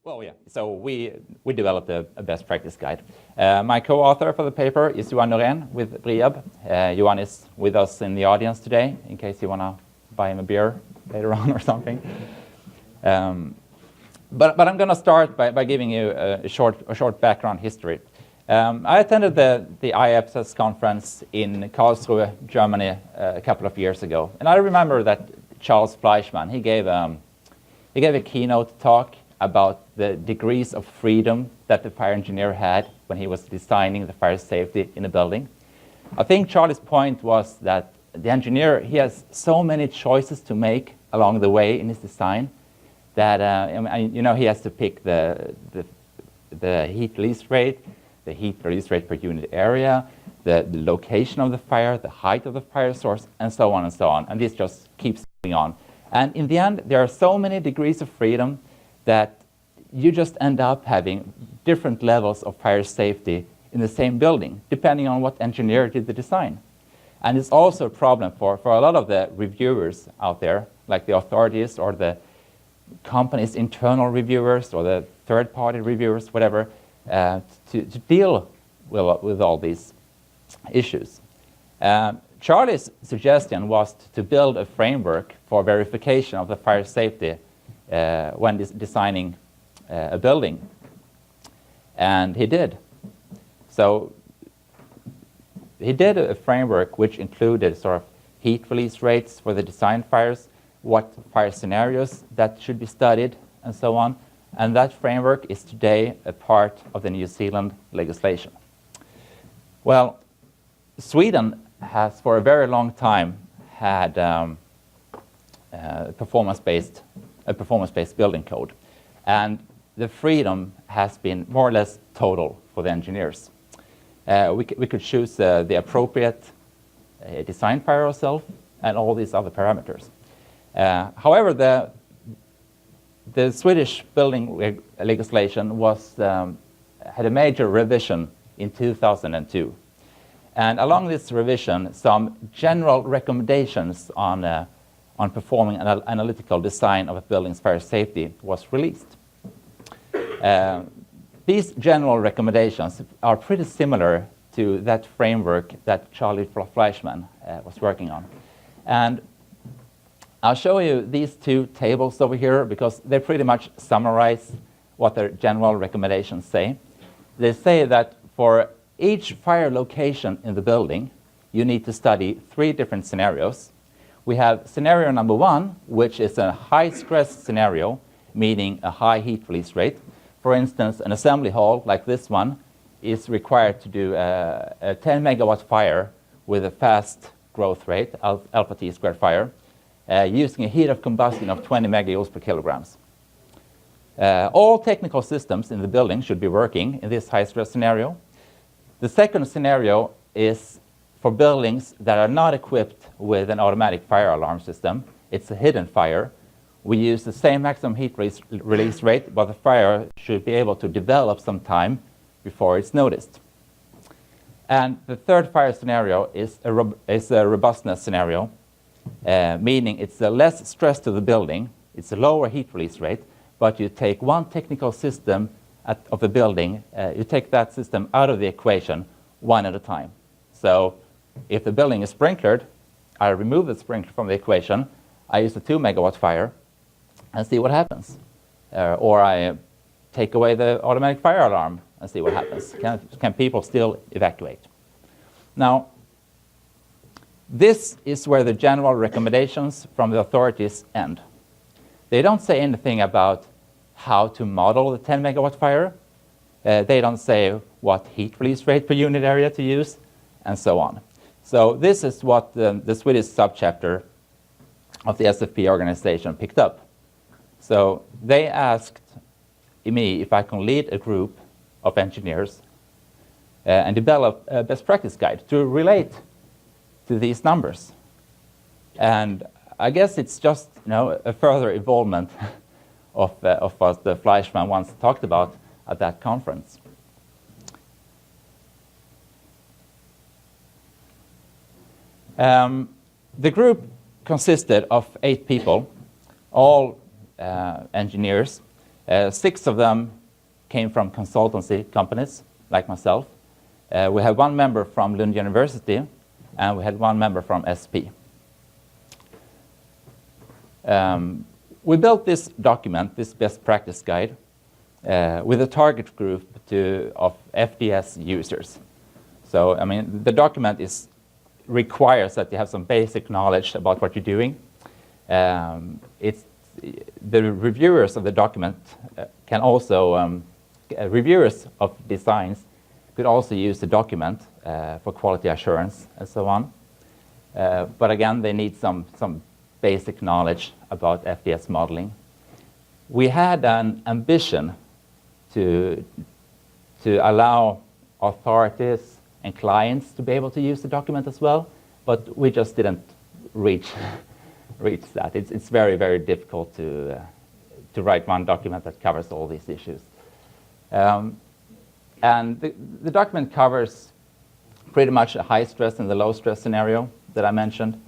Well, yeah. So we developed a best practice guide. My co-author for the paper is Johan Norén with Briab. Johan is with us in the audience today, in case you want to buy him a beer later on or something. But I'm going to start by giving you a short background history. I attended the ASET conference in Karlsruhe, Germany, a couple of years ago, and I remember that Charles Fleischmann, he gave a keynote talk about the degrees of freedom that the fire engineer had when he was designing the fire safety in a building. I think Charlie's point was that the engineer, he has so many choices to make along the way in his design that he has to pick the heat release rate, the heat release rate per unit area, the location of the fire, the height of the fire source, and so on and so on. And this just keeps going on. And in the end, there are so many degrees of freedom that you just end up having different levels of fire safety in the same building, depending on what engineer did the design. And it's also a problem for a lot of the reviewers out there, like the authorities or the company's internal reviewers or the third-party reviewers, whatever, to deal with all these issues. Charlie's suggestion was to build a framework for verification of the fire safety when designing a building. And he did. So he did a framework which included sort of heat release rates for the design fires, what fire scenarios that should be studied, and so on. And that framework is today a part of the New Zealand legislation. Well, Sweden has for a very long time had a performance-based building code. And the freedom has been more or less total for the engineers. We could choose the appropriate design fire ourselves and all these other parameters. However, the Swedish building legislation had a major revision in 2002. And along this revision, some general recommendations on performing an analytical design of a building's fire safety was released. These general recommendations are pretty similar to that framework that Charlie Fleischmann was working on. And I'll show you these two tables over here because they pretty much summarize what their general recommendations say. They say that for each fire location in the building, you need to study 3 different scenarios. We have scenario number 1, which is a high-stress scenario, meaning a high heat release rate. For instance, an assembly hall like this one is required to do a 10 megawatt fire with a fast growth rate, alpha T squared fire, using a heat of combustion of 20 megajoules per kilograms. All technical systems in the building should be working in this high-stress scenario. The second scenario is for buildings that are not equipped with an automatic fire alarm system. It's a hidden fire. We use the same maximum heat release rate, but the fire should be able to develop some time before it's noticed. And the third fire scenario is a robustness scenario, meaning it's a less stress to the building, it's a lower heat release rate, but you take one technical system of the building, you take that system out of the equation one at a time. So if the building is sprinklered, I remove the sprinkler from the equation, I use a 2 megawatt fire and see what happens. Or I take away the automatic fire alarm and see what happens. Can people still evacuate? Now, this is where the general recommendations from the authorities end. They don't say anything about how to model the 10 megawatt fire. They don't say what heat release rate per unit area to use, and so on. So this is what the Swedish subchapter of the SFP organization picked up. So they asked me if I can lead a group of engineers and develop a best practice guide to relate to these numbers. And I guess it's just a further evolvement of what the Fleischmann once talked about at that conference. The group consisted of 8 people, all engineers, 6 of them came from consultancy companies, like myself. We had 1 member from Lund University, and we had 1 member from SP. We built this document, this best practice guide, with a target group of FDS users. So, I mean, the document requires that you have some basic knowledge about what you're doing. The reviewers of the document can also, reviewers of designs could also use the document for quality assurance and so on. But again, they need some basic knowledge about FDS modeling. We had an ambition to allow authorities and clients to be able to use the document as well, but we just didn't reach that. It's very, very difficult to write one document that covers all these issues. And the document covers pretty much a high stress and the low stress scenario that I mentioned.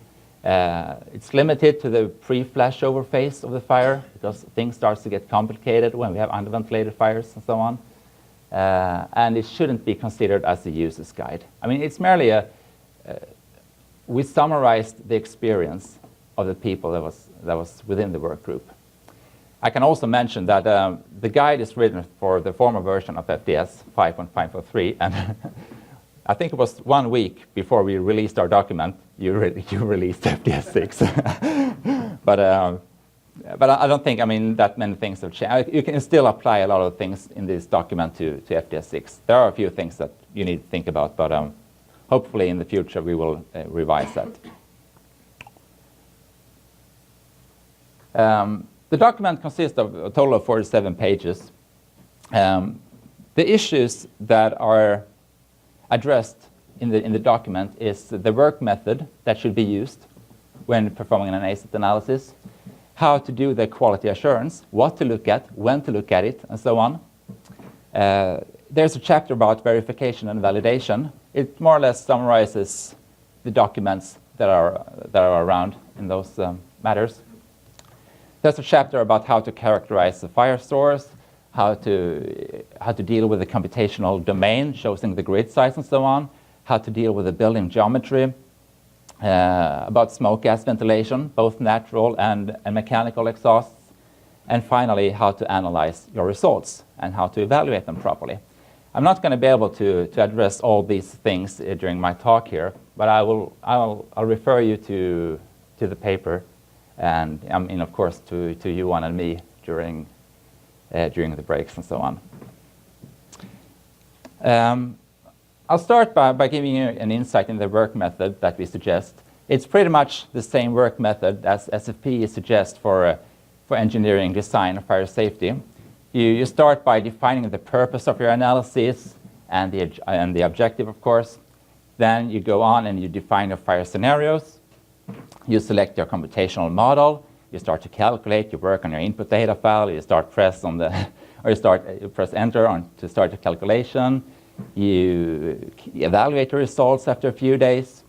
It's limited to the pre-flashover phase of the fire because things start to get complicated when we have underventilated fires and so on. And it shouldn't be considered as a user's guide. I mean, it's merely we summarized the experience of the people that was within the work group. I can also mention that the guide is written for the former version of FDS 5.543, and I think it was 1 week before we released our document, you released FDS 6. But I don't think, I mean, that many things have changed. You can still apply a lot of things in this document to FDS 6. There are a few things that you need to think about, but hopefully in the future we will revise that. The document consists of a total of 47 pages. The issues that are addressed in the document is the work method that should be used when performing an ASET analysis, how to do the quality assurance, what to look at, when to look at it, and so on. There's a chapter about verification and validation. It more or less summarizes the documents that are around in those matters. There's a chapter about how to characterize the fire source, how to deal with the computational domain, choosing the grid size and so on, how to deal with the building geometry, about smoke gas ventilation, both natural and mechanical exhausts, and finally how to analyze your results and how to evaluate them properly. I'm not going to be able to address all these things during my talk here, but I'll refer you to the paper and I mean, of course, to Johan and me during the breaks and so on. I'll start by giving you an insight in the work method that we suggest. It's pretty much the same work method as SFP suggests for engineering design of fire safety. You start by defining the purpose of your analysis and the objective, of course. Then you go on and you define your fire scenarios. You select your computational model. You start to calculate. You work on your input data file. You start press enter to start the calculation. You evaluate the results after a few days.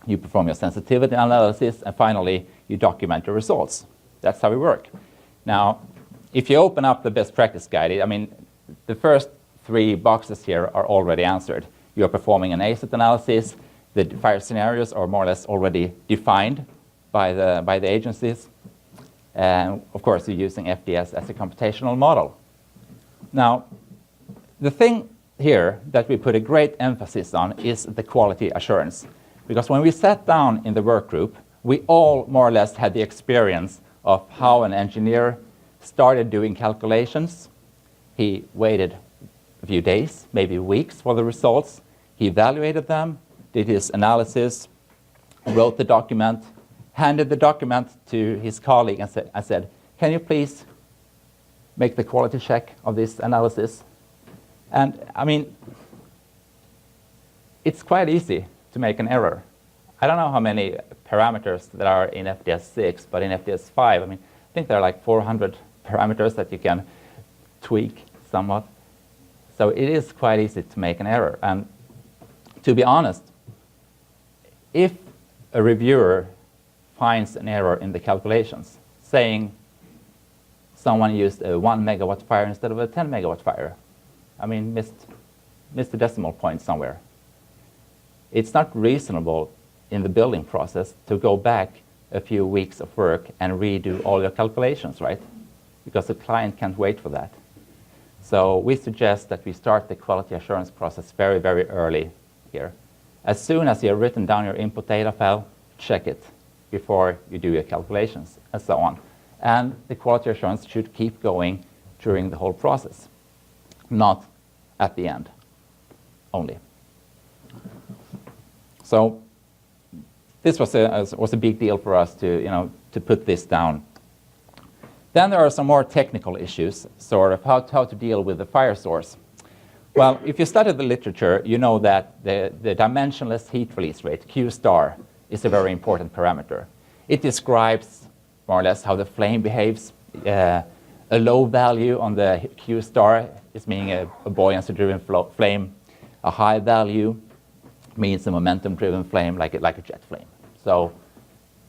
You perform your sensitivity analysis, and finally you document your results. That's how we work. Now, if you open up the best practice guide, I mean, the first 3 boxes here are already answered. You are performing an ASET analysis. The fire scenarios are more or less already defined by the agencies. And of course, you're using FDS as a computational model. Now, the thing here that we put a great emphasis on is the quality assurance. Because when we sat down in the work group, we all more or less had the experience of how an engineer started doing calculations. He waited a few days, maybe weeks for the results. He evaluated them, did his analysis, wrote the document, handed the document to his colleague and said, can you please make the quality check of this analysis? And I mean, it's quite easy to make an error. I don't know how many parameters there are in FDS 6, but in FDS 5, I mean, I think there are like 400 parameters that you can tweak somewhat. So it is quite easy to make an error. And to be honest, if a reviewer finds an error in the calculations, saying someone used a 1 megawatt fire instead of a 10 megawatt fire. I mean, missed the decimal point somewhere. It's not reasonable in the building process to go back a few weeks of work and redo all your calculations, right? Because the client can't wait for that. So we suggest that we start the quality assurance process very, very early here. As soon as you have written down your input data file, check it before you do your calculations and so on. And the quality assurance should keep going during the whole process, not at the end only. So this was a big deal for us to put this down. Then there are some more technical issues, sort of how to deal with the fire source. Well, if you study the literature, you know that the dimensionless heat release rate, Q star, is a very important parameter. It describes more or less how the flame behaves. A low value on the Q star is meaning a buoyancy-driven flame. A high value means a momentum-driven flame, like a jet flame. So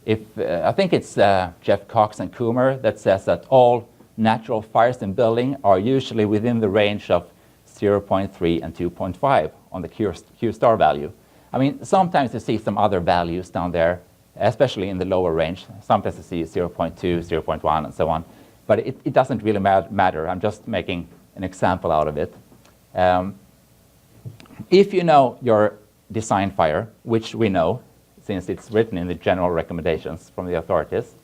I think it's Jeff Cox and Coomer that says that all natural fires in building are usually within the range of 0.3 and 2.5 on the Q star value. I mean, sometimes you see some other values down there, especially in the lower range. Sometimes you see 0.2, 0.1, and so on. But it doesn't really matter. I'm just making an example out of it. If you know your design fire, which we know, since it's written in the general recommendations from the authorities,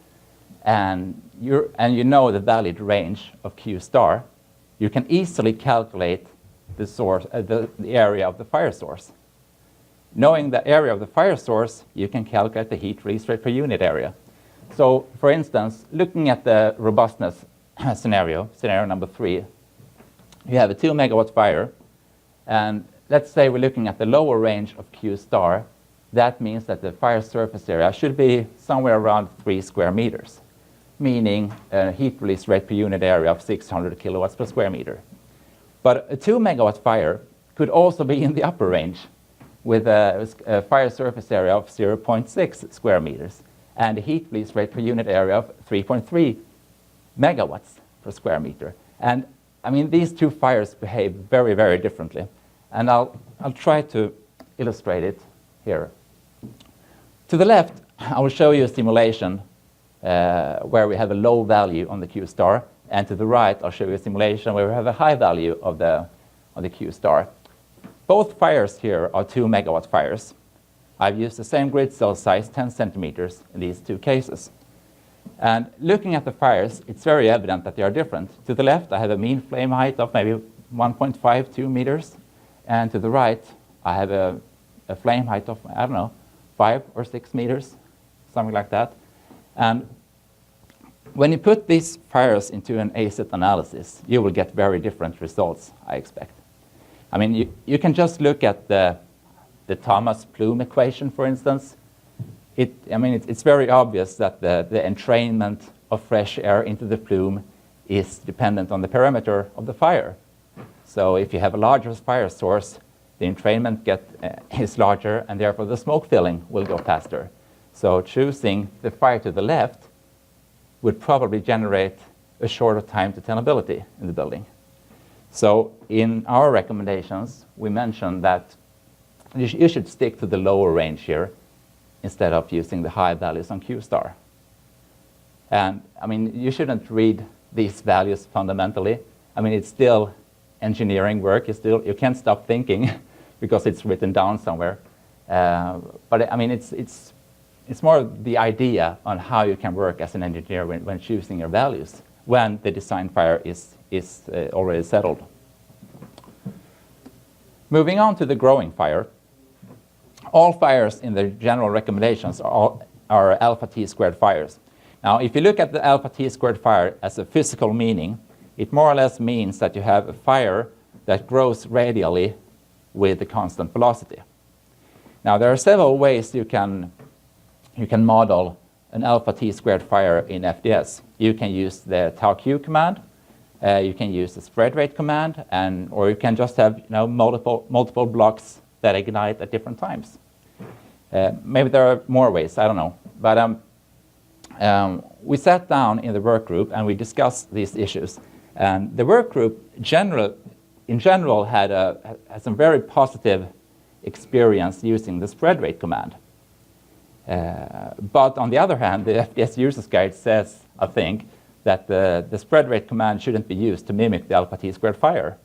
and you know the valid range of Q star, you can easily calculate the source, the area of the fire source. Knowing the area of the fire source, you can calculate the heat release rate per unit area. So, for instance, looking at the robustness scenario number 3, you have a 2 megawatt fire, and let's say we're looking at the lower range of Q star. That means that the fire surface area should be somewhere around 3 square meters, meaning a heat release rate per unit area of 600 kilowatts per square meter. But a 2 megawatt fire could also be in the upper range with a fire surface area of 0.6 square meters and a heat release rate per unit area of 3.3 megawatts per square meter. And I mean, these two fires behave very, very differently. And I'll try to illustrate it here. To the left, I will show you a simulation where we have a low value on the Q star, and to the right, I'll show you a simulation where we have a high value of the Q star. Both fires here are 2 megawatt fires. I've used the same grid cell size, 10 centimeters, in these two cases. And looking at the fires, it's very evident that they are different. To the left, I have a mean flame height of maybe 1.52 meters, and to the right, I have a flame height of, I don't know, 5 or 6 meters, something like that. And when you put these fires into an ASET analysis, you will get very different results, I expect. I mean, you can just look at the Thomas plume equation, for instance. It's very obvious that the entrainment of fresh air into the plume is dependent on the perimeter of the fire. So if you have a larger fire source, the entrainment is larger, and therefore the smoke filling will go faster. So choosing the fire to the left would probably generate a shorter time to tenability in the building. So in our recommendations, we mentioned that you should stick to the lower range here instead of using the high values on Q star. And I mean, you shouldn't read these values fundamentally. I mean, it's still engineering work. You can't stop thinking because it's written down somewhere. But I mean, it's more the idea on how you can work as an engineer when choosing your values when the design fire is already settled. Moving on to the growing fire. All fires in the general recommendations are alpha T squared fires. Now, if you look at the alpha T squared fire as a physical meaning, it more or less means that you have a fire that grows radially with a constant velocity. Now, there are several ways you can model an alpha T squared fire in FDS. You can use the tau Q command, you can use the spread rate command, or you can just have multiple blocks that ignite at different times. Maybe there are more ways, I don't know. But we sat down in the work group and we discussed these issues. And the work group in general had some very positive experience using the spread rate command. But on the other hand, the FDS Users Guide says, I think, that the spread rate command shouldn't be used to mimic the alpha t-squared fire.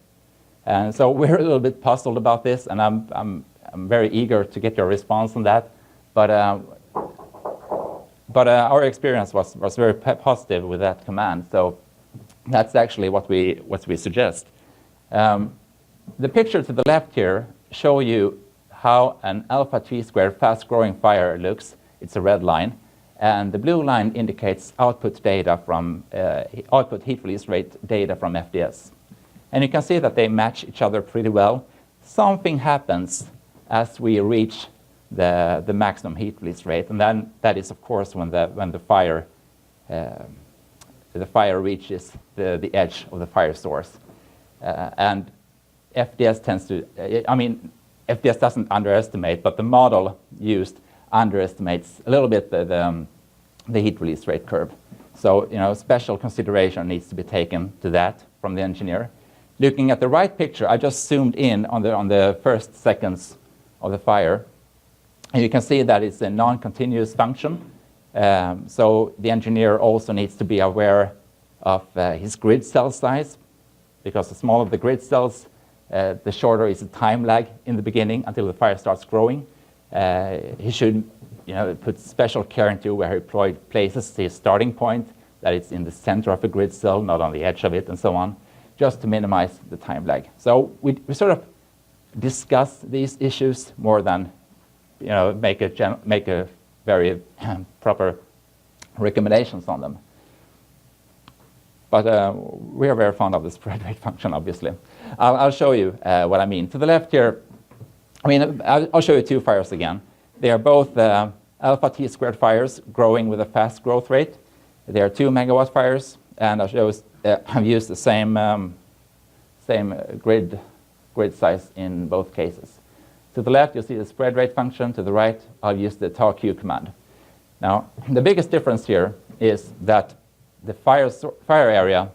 And so we're a little bit puzzled about this, and I'm very eager to get your response on that. But our experience was very positive with that command. So that's actually what we suggest. The picture to the left here show you how an alpha t-squared fast-growing fire looks. It's a red line. And the blue line indicates output data from output heat release rate data from FDS. And you can see that they match each other pretty well. Something happens as we reach the maximum heat release rate, and then that is, of course, when the fire reaches the edge of the fire source. And FDS tends to, FDS doesn't underestimate, but the model used underestimates a little bit the heat release rate curve. So, special consideration needs to be taken to that from the engineer. Looking at the right picture, I just zoomed in on the first seconds of the fire. And you can see that it's a non-continuous function. So the engineer also needs to be aware of his grid cell size, because the smaller the grid cells, the shorter is the time lag in the beginning until the fire starts growing. He should put special care into where he places his starting point, that it's in the center of a grid cell, not on the edge of it, and so on, just to minimize the time lag. So we sort of discuss these issues more than make a very proper recommendations on them. But we are very fond of the spread rate function, obviously. I'll show you what I mean. To the left here, I'll show you two fires again. They are both alpha t-squared fires growing with a fast growth rate. They are 2 megawatt fires, and I've used the same grid size in both cases. To the left, you'll see the spread rate function. To the right, I'll use the TARQ command. Now, the biggest difference here is that the fire area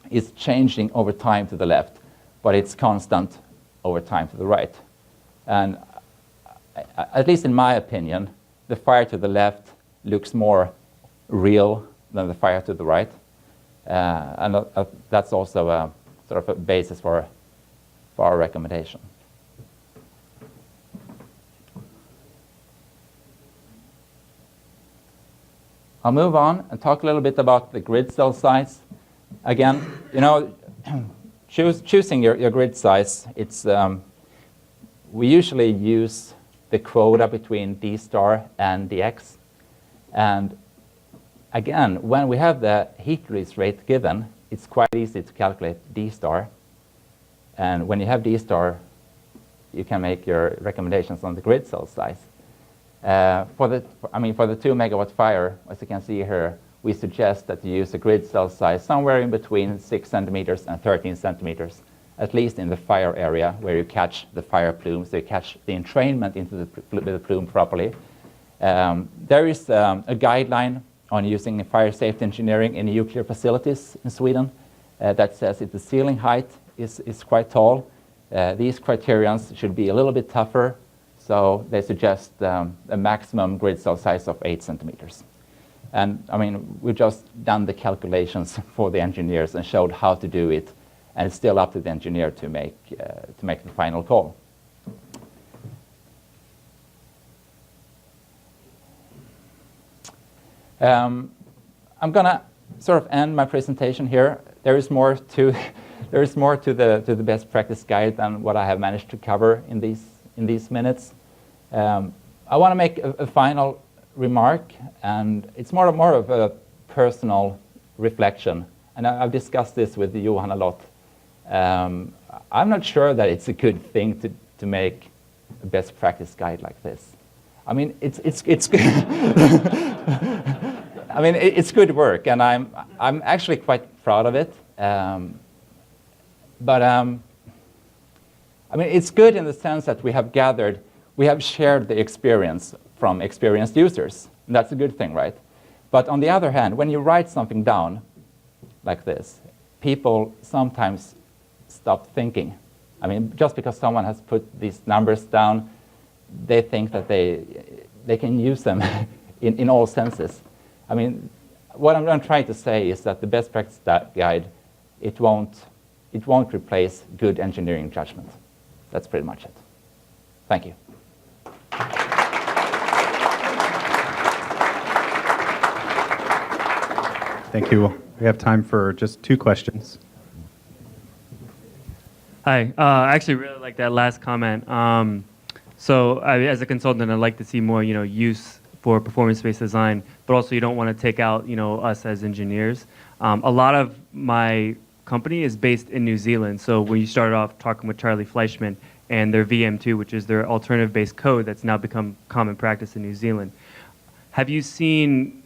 is changing over time to the left, but it's constant over time to the right. And at least in my opinion, the fire to the left looks more real than the fire to the right. And that's also a sort of a basis for our recommendation. I'll move on and talk a little bit about the grid cell size. Again, choosing your grid size, it's we usually use the quota between D star and dx. And again, when we have the heat release rate given, it's quite easy to calculate D star. And when you have D star, you can make your recommendations on the grid cell size. For the 2 megawatt fire, as you can see here, we suggest that you use a grid cell size somewhere in between 6 centimeters and 13 centimeters, at least in the fire area where you catch the fire plume, so you catch the entrainment into the plume properly. There is a guideline on using fire safety engineering in nuclear facilities in Sweden that says if the ceiling height is quite tall, these criterions should be a little bit tougher. So they suggest a maximum grid cell size of 8 centimeters. And we've just done the calculations for the engineers and showed how to do it, and it's still up to the engineer to make the final call. I'm going to sort of end my presentation here. There is more to the best practice guide than what I have managed to cover in these minutes. I want to make a final remark, and it's more of a personal reflection. And I've discussed this with Johan a lot. I'm not sure that it's a good thing to make a best practice guide like this. It's it's good work, and I'm actually quite proud of it. It's good in the sense that we have shared the experience from experienced users. And that's a good thing, right? But on the other hand, when you write something down like this, people sometimes stop thinking. I mean, just because someone has put these numbers down, they think that they can use them in all senses. I mean, what I'm trying to say is that the best practice guide, it won't replace good engineering judgment. That's pretty much it. Thank you. Thank you. We have time for just 2 questions. Hi. I actually really like that last comment. As a consultant, I'd like to see more, use for performance-based design, but also you don't want to take out, us as engineers. A lot of my company is based in New Zealand. So when you started off talking with Charlie Fleischman and their VM2, which is their alternative-based code that's now become common practice in New Zealand, have you seen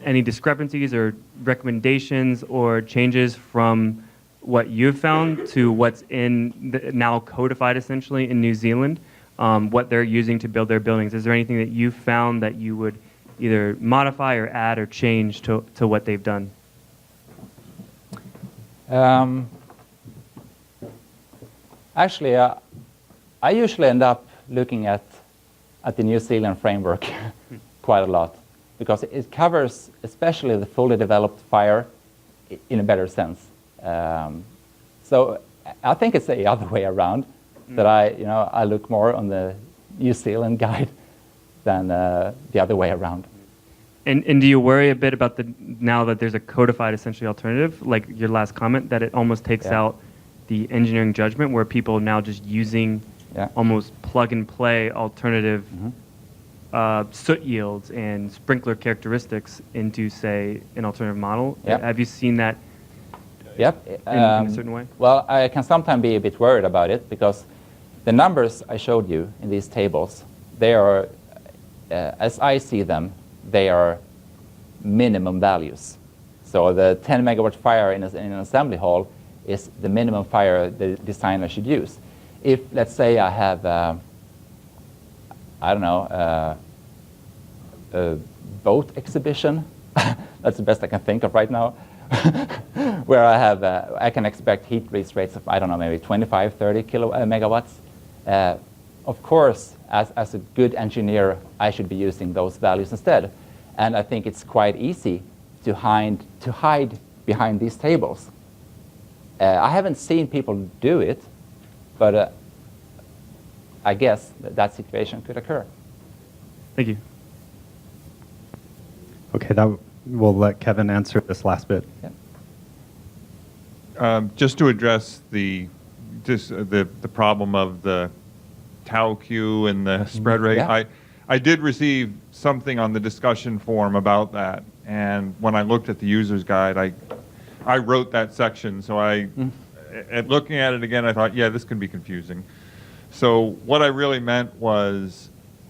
any discrepancies or recommendations or changes from what you've found to what's now codified essentially in New Zealand, what they're using to build their buildings? Is there anything that you found that you would either modify or add or change to what they've done? Actually, I usually end up looking at the New Zealand framework quite a lot, because it covers especially the fully developed fire in a better sense. So I think it's the other way around, that I look more on the New Zealand guide than the other way around. And do you worry a bit about now that there's a codified essentially alternative, like your last comment, that it almost takes out the engineering judgment, where people are now just using almost plug and play alternative soot yields and sprinkler characteristics into, say, an alternative model? Have you seen that in a certain way? Well, I can sometimes be a bit worried about it, because the numbers I showed you in these tables, they are, as I see them, they are minimum values. So the 10 megawatt fire in an assembly hall is the minimum fire the designer should use. If, let's say, I have, I don't know, a boat exhibition, that's the best I can think of right now, where I can expect heat release rates of, I don't know, maybe 25, 30 megawatts. Of course, as a good engineer, I should be using those values instead. And I think it's quite easy to hide behind these tables. I haven't seen people do it, but I guess that situation could occur. Thank you. Okay, we'll let Kevin answer this last bit. Just to address the problem of the tau Q and the spread rate, I did receive something on the discussion forum about that, and when I looked at the user's guide, I wrote that section. So at looking at it again, I thought, yeah, this can be confusing. So what I really meant was,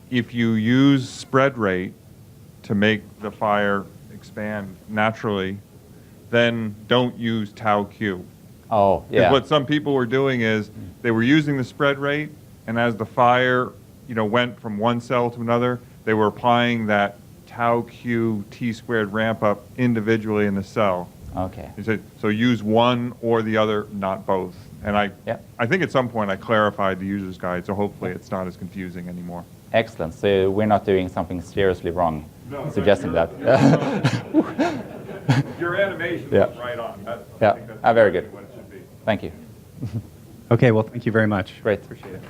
if you use spread rate to make the fire expand naturally, then don't use tau Q. Oh, yeah. What some people were doing is they were using the spread rate, and as the fire, went from one cell to another, they were applying that tau Q T squared ramp up individually in the cell. Okay. So use one or the other, not both. And I think at some point I clarified the user's guide, so hopefully it's not as confusing anymore. Excellent. So we're not doing something seriously wrong, suggesting that. Your animation was right on. I think that's very good. what it should be. Thank you. Okay, well, thank you very much. Great. Appreciate it.